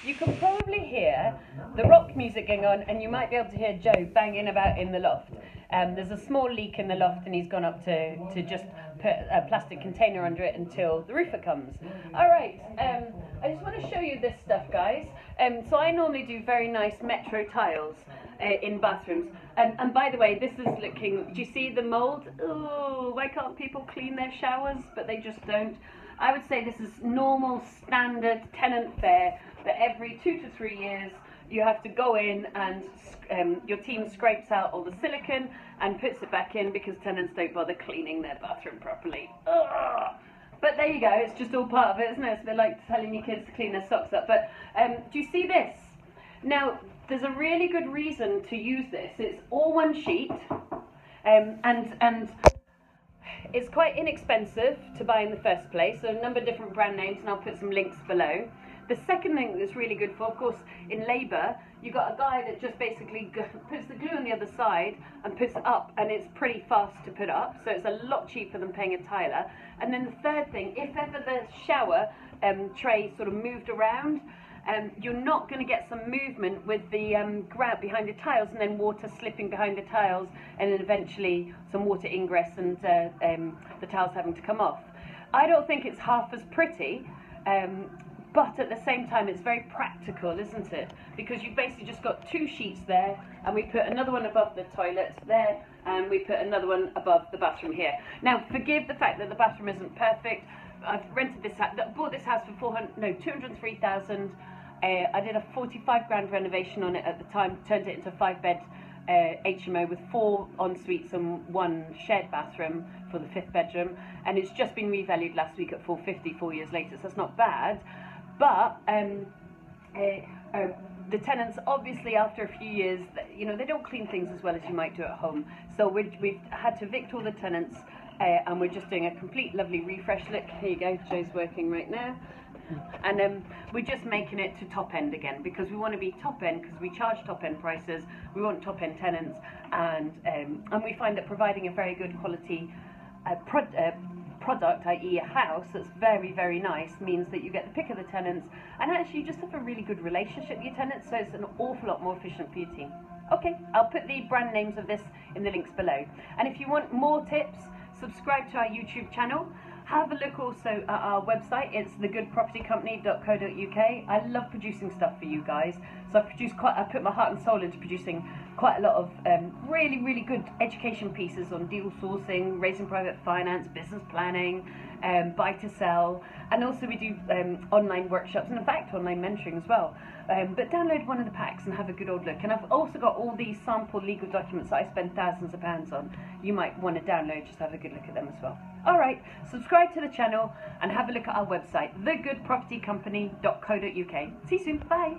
you can probably hear the rock music going on, and you might be able to hear Joe banging about in the loft. There's a small leak in the loft, and he's gone up to just put a plastic container under it until the roofer comes. All right, I just want to show you this stuff, guys. So I normally do very nice metro tiles in bathrooms. And by the way, this is looking, do you see the mold? Oh, why can't people clean their showers? But they just don't. I would say this is normal, standard tenant fare, that every 2 to 3 years you have to go in and your team scrapes out all the silicone and puts it back in because tenants don't bother cleaning their bathroom properly. Ugh. But there you go, it's just all part of it, isn't it? It's a bit like telling your kids to clean their socks up. But do you see this? Now, there's a really good reason to use this. It's all one sheet, and it's quite inexpensive to buy in the first place. So a number of different brand names, and I'll put some links below. The second thing that's really good for, of course, in labour, you've got a guy that just basically puts the glue on the other side and puts it up, and it's pretty fast to put up, so it's a lot cheaper than paying a tiler. And then the third thing, if ever the shower tray sort of moved around, you're not going to get some movement with the grout behind the tiles, and then water slipping behind the tiles, and then eventually some water ingress and the tiles having to come off. I don't think it's half as pretty, but at the same time it's very practical, isn't it? Because you've basically just got 2 sheets there, and we put another one above the toilet there, and we put another one above the bathroom here. Now, forgive the fact that the bathroom isn't perfect. I've rented this house, bought this house for 203,000. I did a 45 grand renovation on it at the time, turned it into a 5-bed HMO with 4 en-suites and 1 shared bathroom for the 5th bedroom, and it's just been revalued last week at 450, 4 years later, so that's not bad. But the tenants, obviously, after a few years, you know, they don't clean things as well as you might do at home. So we've had to evict all the tenants, and we're just doing a complete lovely refresh. Look, here you go, Joe's working right now. And we're just making it to top end again, because we want to be top end, because we charge top end prices, we want top end tenants, and we find that providing a very good quality product, i.e. a house that's very, very nice, means that you get the pick of the tenants, and actually you just have a really good relationship with your tenants, so it's an awful lot more efficient for your team. Okay, I'll put the brand names of this in the links below. And if you want more tips, subscribe to our YouTube channel. Have a look also at our website. It's thegoodpropertycompany.co.uk. I love producing stuff for you guys. So I put my heart and soul into producing quite a lot of really, really good education pieces on deal sourcing, raising private finance, business planning, buy to sell, and also we do online workshops, and in fact online mentoring as well. But download one of the packs and have a good old look. And I've also got all these sample legal documents that I spend thousands of pounds on. You might want to download, just have a good look at them as well. Alright, subscribe to the channel and have a look at our website, thegoodpropertycompany.co.uk. See you soon, bye!